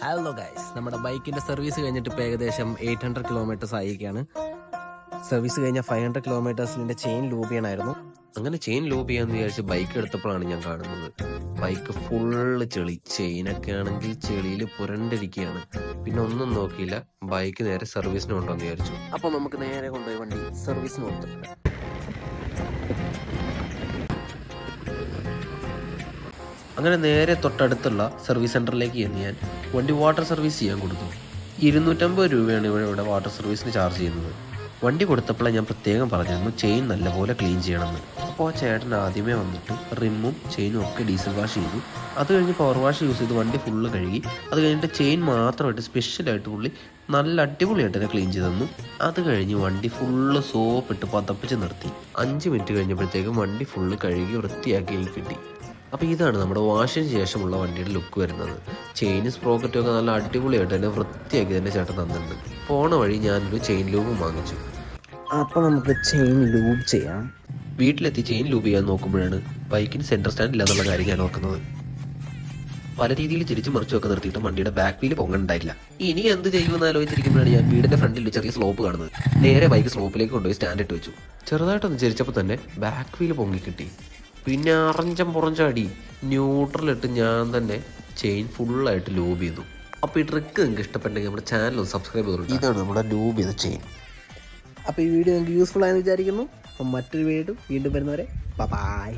Hello guys, നമ്മുടെ ബൈക്കിന്റെ service കഴിഞ്ഞിട്ട് ഇപ്പോൾ ഏകദേശം 800 കിലോമീറ്റേഴ്സ് ആയിരിക്കുകയാണ്. സർവീസ് കഴിഞ്ഞ 500 കിലോമീറ്റേഴ്സിന്റെ ചെയിൻ ലൂബ് ചെയ്യണമായിരുന്നു. അങ്ങനെ ചെയിൻ ലൂബ് ചെയ്യാന്ന് വിചാരിച്ച് ബൈക്ക് എടുത്തപ്പോഴാണ് ഞാൻ കാണുന്നത് ബൈക്ക് ഫുള്ള് ചെളി. ചെയിനൊക്കെ ആണെങ്കിൽ ചെളിയിൽ പുരണ്ടിരിക്കുകയാണ്. പിന്നെ ഒന്നും നോക്കിയില്ല, ബൈക്ക് നേരെ സർവീസിന് കൊണ്ടുവന്ന് വിചാരിച്ചു. അപ്പോൾ നമുക്ക് നേരെ കൊണ്ടുപോയി വണ്ടി സർവീസിന് കൊടുത്തിട്ടുണ്ട്. അങ്ങനെ നേരെ തൊട്ടടുത്തുള്ള സർവീസ് സെൻറ്ററിലേക്ക് ചെന്ന് ഞാൻ വണ്ടി വാട്ടർ സർവീസ് ചെയ്യാൻ കൊടുത്തു. 250 രൂപയാണ് ഇവിടെ വാട്ടർ സർവീസിന് ചാർജ് ചെയ്യുന്നത്. വണ്ടി കൊടുത്തപ്പോഴേ ഞാൻ പ്രത്യേകം പറഞ്ഞിരുന്നു ചെയിൻ നല്ലപോലെ ക്ലീൻ ചെയ്യണമെന്ന്. അപ്പോൾ ആ ചേട്ടൻ ആദ്യമേ വന്നിട്ട് റിമ്മും ചെയിനും ഒക്കെ ഡീസൽ വാഷ് ചെയ്തു. അത് കഴിഞ്ഞ് പവർ വാഷ് യൂസ് ചെയ്ത് വണ്ടി ഫുള്ള് കഴുകി. അത് കഴിഞ്ഞിട്ട് ചെയിൻ മാത്രമായിട്ട് സ്പെഷ്യലായിട്ട് പുള്ളി നല്ല അടിപൊളിയായിട്ട് തന്നെ ക്ലീൻ ചെയ്ത് തന്നു. അത് കഴിഞ്ഞ് വണ്ടി ഫുള്ള് സോപ്പിട്ട് പതപ്പിച്ച് നിർത്തി. 5 മിനിറ്റ് കഴിഞ്ഞപ്പോഴത്തേക്കും വണ്ടി ഫുള്ള് കഴുകി വൃത്തിയാക്കി എനിക്ക് കിട്ടി. അപ്പോൾ ഇതാണ് നമ്മുടെ വാഷിന് ശേഷമുള്ള വണ്ടിയുടെ ലുക്ക് വരുന്നത്. ചെയിനും സ്പ്രോക്കറ്റും ഒക്കെ നല്ല അടിപൊളിയായിട്ട് തന്നെ വൃത്തിയാക്കി തന്നെ ചേട്ടൻ തന്നിട്ടുണ്ട്. പോണ വഴി ഞാനൊരു ചെയിൻ ലൂബും വാങ്ങിച്ചു. അപ്പോൾ നമുക്ക് ചെയിൻ ലൂബ് ചെയ്യാം. വീട്ടിലെത്തി ചെയിൻ ലൂബ് ചെയ്യാൻ നോക്കുമ്പോഴാണ് ബൈക്കിന് സെൻറ്റർ സ്റ്റാൻഡ് ഇല്ല എന്നുള്ള കാര്യം ഞാൻ ഓർക്കുന്നത്. പല രീതിയിൽ ചിരിച്ചു മറിച്ചുമൊക്കെ നിർത്തിയിട്ട് വണ്ടിയുടെ ബാക്ക് വീല് പൊങ്ങണ്ടായില്ല. ഇനി എന്ത് ചെയ്യുമെന്ന് ആലോചിച്ചിരിക്കുമ്പോഴാണ് ഞാൻ വീടിൻ്റെ ഫ്രണ്ടിൽ ചെറിയ സ്ലോപ്പ് കാണുന്നത്. നേരെ ബൈക്ക് സ്ലോപ്പിലേക്ക് കൊണ്ടുപോയി സ്റ്റാൻഡ് ഇട്ട് വെച്ചു. ചെറുതായിട്ടൊന്ന് ചിരിച്ചപ്പോൾ തന്നെ ബാക്ക് വീല് പൊങ്ങി കിട്ടി. പിന്നെ പുറഞ്ചാടി ന്യൂട്രലിട്ട് ഞാൻ തന്നെ ചെയിൻ ഫുള്ളായിട്ട് ലൂബ് ചെയ്തു. അപ്പോൾ ഈ ട്രിക്ക് നിങ്ങൾക്ക് ഇഷ്ടപ്പെട്ടെങ്കിൽ നമ്മുടെ ചാനൽ ഒന്ന് സബ്സ്ക്രൈബ് ചെയ്തിട്ടുണ്ട്. ഇതാണ് നമ്മുടെ ലൂബ് ചെയ്ത ചെയിൻ. അപ്പോൾ ഈ വീഡിയോ നിങ്ങൾക്ക് യൂസ്ഫുൾ ആയെന്ന് വിചാരിക്കുന്നു. അപ്പം മറ്റൊരു വീഡിയോ വീണ്ടും വരുന്നവരെ ബൈ.